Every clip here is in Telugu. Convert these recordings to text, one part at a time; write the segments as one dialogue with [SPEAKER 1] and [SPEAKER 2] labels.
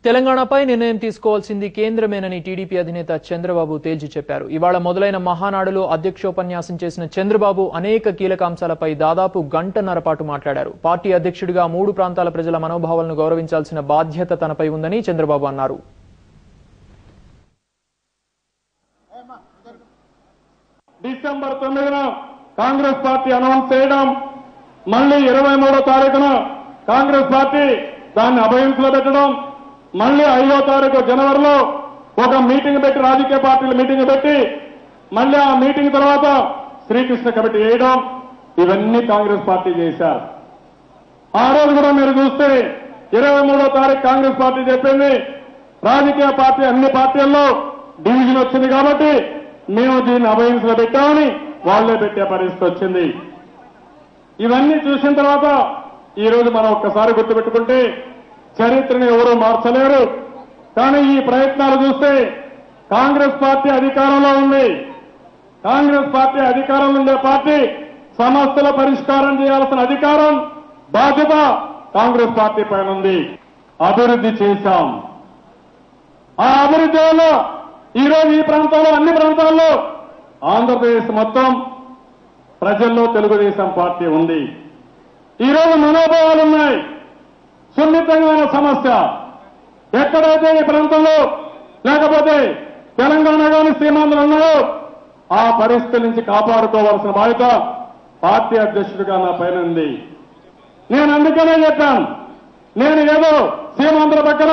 [SPEAKER 1] తెలంగాణపై నిర్ణయం తీసుకోవాల్సింది కేంద్రమేనని టీడీపీ అధినేత చంద్రబాబు తేల్చి చెప్పారు. ఇవాళ మొదలైన మహానాడులో అధ్యక్షోపన్యాసం చేసిన చంద్రబాబు అనేక కీలక అంశాలపై దాదాపు గంటన్నర పాటు మాట్లాడారు. పార్టీ అధ్యక్షుడిగా 3 ప్రాంతాల ప్రజల మనోభావాలను గౌరవించాల్సిన బాధ్యత తనపై ఉందని చంద్రబాబు అన్నారు.
[SPEAKER 2] డిసెంబర్ 9న కాంగ్రెస్ పార్టీ అనౌన్స్ చేయడం, మళ్ళీ 23వ తారీఖున కాంగ్రెస్ పార్టీ దాన్ని అభయంలో పెట్టడం, మళ్ళీ 5వ తారీఖు జనవరిలో ఒక మీటింగ్ పెట్టి రాజకీయ పార్టీల మీటింగ్ పెట్టి మళ్ళీ ఆ మీటింగ్ తర్వాత శ్రీకృష్ణ కమిటీ వేయడం, ఇవన్నీ కాంగ్రెస్ పార్టీ చేశారు. ఆ రోజు కూడా మీరు చూస్తే 23వ తారీఖు కాంగ్రెస్ పార్టీ చెప్పింది రాజకీయ పార్టీ అన్ని పార్టీల్లో డివిజన్ వచ్చింది కాబట్టి మేము దీన్ని అభయంలో పెట్టామని వాళ్లే పెట్టే పరిస్థితి వచ్చింది. ఇవన్నీ చూసిన తర్వాత ఈ రోజు మనం ఒక్కసారి గుర్తుపెట్టుకుంటే చరిత్రను ఎవరూ మార్చలేరు. కానీ ఈ ప్రయత్నాలు చూస్తే కాంగ్రెస్ పార్టీ అధికారంలో ఉంది. కాంగ్రెస్ పార్టీ అధికారంలో ఉండే పార్టీ సమస్యల పరిష్కారం చేయాల్సిన అధికారం, బాధ్యత కాంగ్రెస్ పార్టీ పైన ఉంది. అభివృద్ధి చేశాం. ఆ అభివృద్ధి వల్ల ఈరోజు ఈ ప్రాంతంలో అన్ని ప్రాంతాల్లో ఆంధ్రప్రదేశ్ మొత్తం ప్రజల్లో తెలుగుదేశం పార్టీ ఉంది. ఈరోజు మనోభావాలున్నాయి. సున్నితమైన సమస్య ఎక్కడైతే ఈ ప్రాంతంలో లేకపోతే తెలంగాణ కానీ సీమాంధ్రులు ఉన్నారో ఆ పరిస్థితి నుంచి కాపాడుకోవాల్సిన బాధ్యత పార్టీ అధ్యక్షుడిగా నా పైన ఉంది. నేను అందుకనే చెప్పాను, నేను ఏదో సీమాంధ్ర పక్కన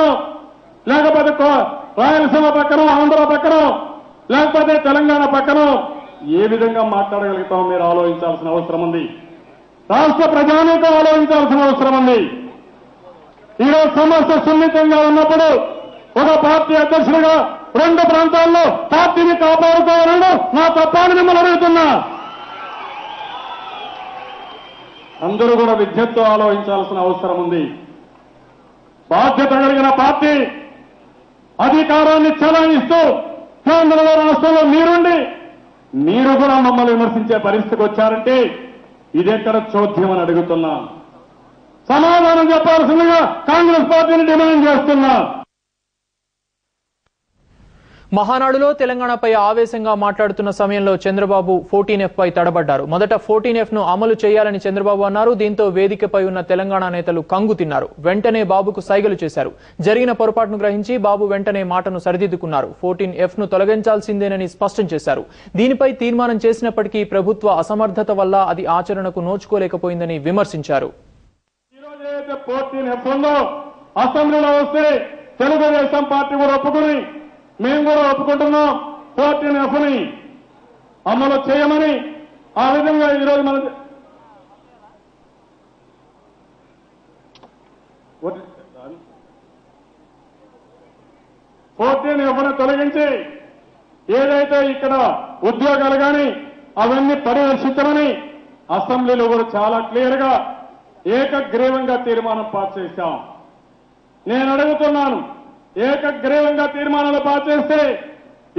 [SPEAKER 2] లేకపోతే రాయలసీమ పక్కన ఆంధ్ర పక్కన లేకపోతే తెలంగాణ పక్కన ఏ విధంగా మాట్లాడగలుగుతామో మీరు ఆలోచించాల్సిన అవసరం ఉంది. రాష్ట్ర ప్రజానీకం ఆలోచించాల్సిన అవసరం ఉంది. ఈరోజు సమస్య సున్నితంగా ఉన్నప్పుడు ఒక పార్టీ అధ్యక్షుడిగా 2 ప్రాంతాల్లో పార్టీని కాపాడుకోవాలని నా తప్పాన్ని మిమ్మల్ని అడుగుతున్నా. అందరూ కూడా విద్యతో ఆలోచించాల్సిన అవసరం ఉంది. బాధ్యత కలిగిన పార్టీ అధికారాన్ని చెలాయిస్తూ కేంద్రంలో రాష్ట్రంలో మీరుండి మీరు కూడా మమ్మల్ని విమర్శించే పరిస్థితికి వచ్చారంటే ఇదెక్కడ చోద్యం అని అడుగుతున్నా. సమాధానం చెప్పాల్సిందిగా కాంగ్రెస్ పార్టీని డిమాండ్ చేస్తున్నా.
[SPEAKER 1] మహానాడులో తెలంగాణపై ఆవేశంగా మాట్లాడుతున్న సమయంలో చంద్రబాబు 14F పై తడబడ్డారు. మొదట 14F ను అమలు చేయాలని చంద్రబాబు అన్నారు. దీంతో వేదికపై ఉన్న తెలంగాణ నేతలు కంగు తిన్నారు. వెంటనే బాబుకు సైగలు చేశారు. జరిగిన పొరపాటును గ్రహించి బాబు వెంటనే మాటను సరిదిద్దుకున్నారు. 14F ను తొలగించాల్సిందేనని స్పష్టం చేశారు. దీనిపై తీర్మానం చేసినప్పటికీ ప్రభుత్వ అసమర్థత వల్ల అది ఆచరణకు నోచుకోలేకపోయిందని విమర్శించారు.
[SPEAKER 2] ఈరోజు 14F ఉందో అసెంబ్లీలో వస్తే తెలుగుదేశం పార్టీ కూడా ఒప్పుకుని మేము కూడా ఒప్పుకుంటున్నాం 14F ని అమలు చేయమని. ఆ విధంగా ఈరోజు మనం 14F ని తొలగించి ఏదైతే ఇక్కడ ఉద్యోగాలు కానీ అవన్నీ పరిరక్షించమని అసెంబ్లీలో కూడా చాలా క్లియర్ గా ఏకగ్రీవంగా తీర్మానం పాస్ చేశాం. నేను అడుగుతున్నాను, ఏకగ్రీవంగా తీర్మానాలు పాస్ చేస్తే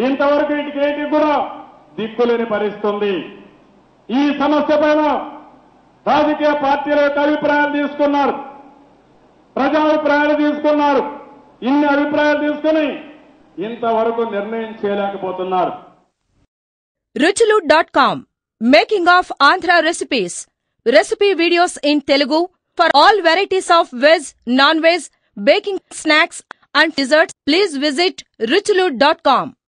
[SPEAKER 2] ఇంతవరకు వీటికి కూడా దిక్కులేని పరిస్థితుంది. ఈ సమస్య పైన రాజకీయ పార్టీల యొక్క అభిప్రాయాలు తీసుకున్నారు, ప్రజాభిప్రాయాలు తీసుకున్నారు. ఇన్ని అభిప్రాయాలు తీసుకుని ఇంతవరకు నిర్ణయం చేయలేకపోతున్నారు.
[SPEAKER 3] Ruchulu.com Making of Andhra recipes. Recipe videos in Telugu for all varieties of veg, non-veg, baking snacks and desserts. Please visit Ruchulu.com.